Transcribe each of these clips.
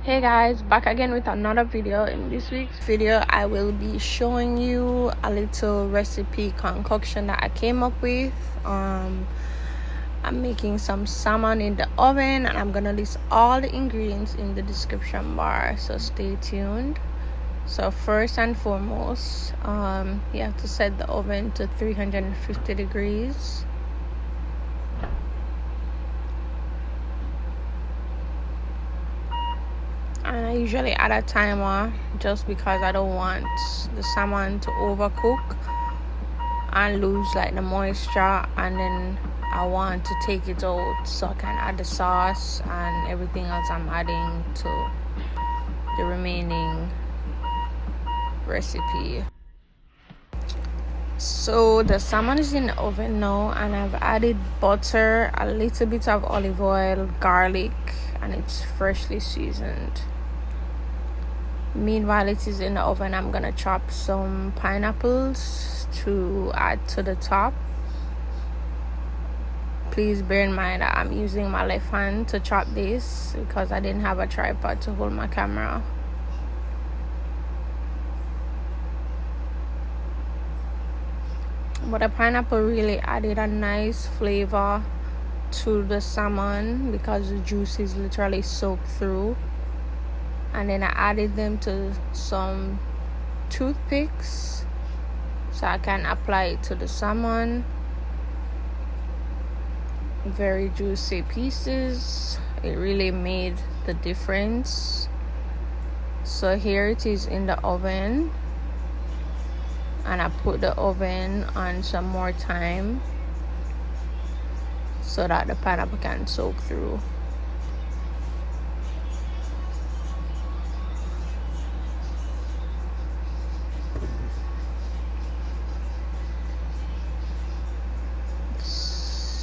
Hey guys, back again with another video. In this week's video I will be showing you a little recipe concoction that I came up with. I'm making some salmon in the oven, and I'm gonna list all the ingredients in the description bar, so stay tuned. So first and foremost, you have to set the oven to 350 degrees. And I usually add a timer just because I don't want the salmon to overcook and lose like the moisture, and then I want to take it out so I can add the sauce and everything else I'm adding to the remaining recipe. So the salmon is in the oven now, and I've added butter, a little bit of olive oil, garlic, and it's freshly seasoned. Meanwhile it is in the oven, I'm gonna chop some pineapples to add to the top. Please bear in mind that I'm using my left hand to chop this because I didn't have a tripod to hold my camera. But the pineapple really added a nice flavor to the salmon because the juice is literally soaked through. And then I added them to some toothpicks so I can apply it to the salmon. Very juicy pieces. It really made the difference. So here it is in the oven, and I put the oven on some more time so that the pineapple can soak through.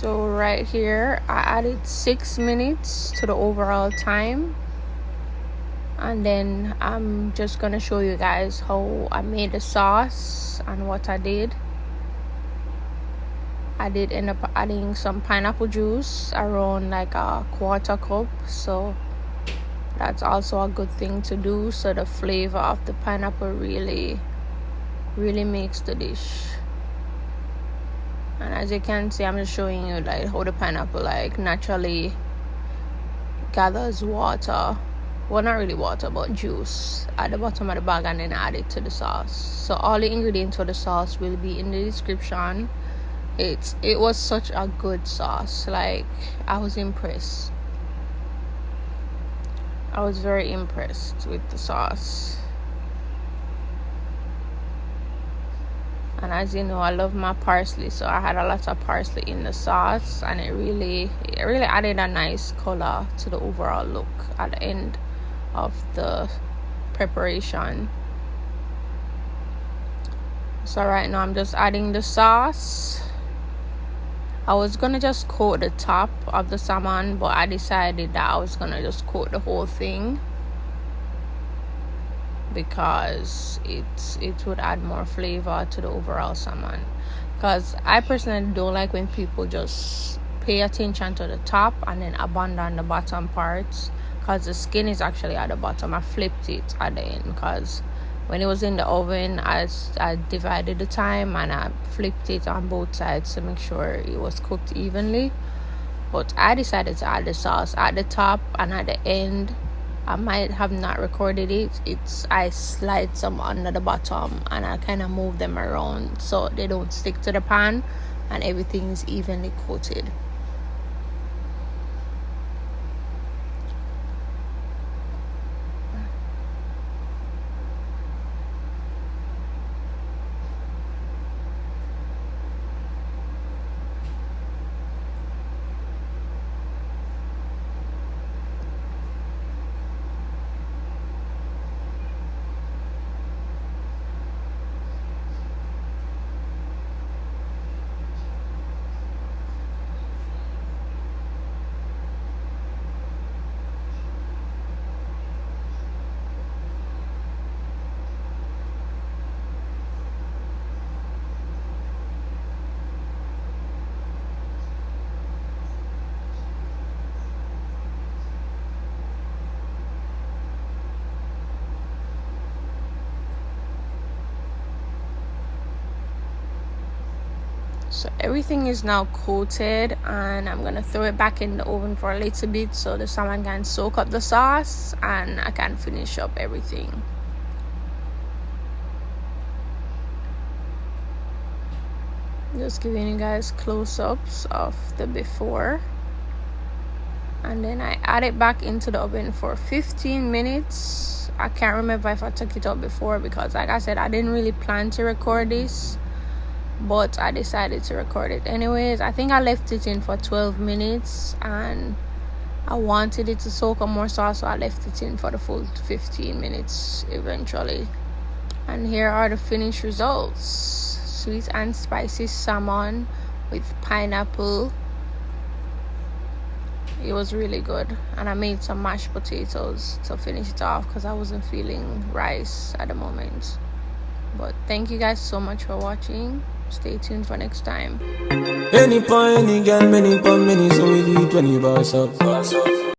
So right here I added 6 minutes to the overall time, and then I'm just gonna show you guys how I made the sauce and what I did. I did end up adding some pineapple juice, around like a quarter cup, so that's also a good thing to do, so the flavor of the pineapple really makes the dish. And as you can see, I'm just showing you like how the pineapple like naturally gathers water, well not really water but juice, at the bottom of the bag, and then add it to the sauce. So all the ingredients for the sauce will be in the description. It was such a good sauce. Like, I was impressed. I was very impressed with the sauce. And as you know, I love my parsley, so I had a lot of parsley in the sauce, and it really added a nice color to the overall look at the end of the preparation. So right now I'm just adding the sauce. I was gonna just coat the top of the salmon, but I decided that I was gonna just coat the whole thing because it would add more flavor to the overall salmon. Because I personally don't like when people just pay attention to the top and then abandon the bottom parts, because the skin is actually at the bottom. I flipped it at the end because when it was in the oven, I divided the time and I flipped it on both sides to make sure it was cooked evenly. But I decided to add the sauce at the top and at the end. I might have not recorded it. I slide some under the bottom and I kind of move them around so they don't stick to the pan and everything is evenly coated. So everything is now coated, and I'm gonna throw it back in the oven for a little bit so the salmon can soak up the sauce and I can finish up everything. Just giving you guys close-ups of the before, and then I add it back into the oven for 15 minutes. I can't remember if I took it out before because, like I said, I didn't really plan to record this, but I decided to record it anyways. I think I left it in for 12 minutes and I wanted it to soak up more sauce, so I left it in for the full 15 minutes eventually. And here are the finished results. Sweet and spicy salmon with pineapple. It was really good. And I made some mashed potatoes to finish it off because I wasn't feeling rice at the moment. But thank you guys so much for watching. Stay tuned for next time. Any point, any girl, many pound, many, so we do it when you boss up.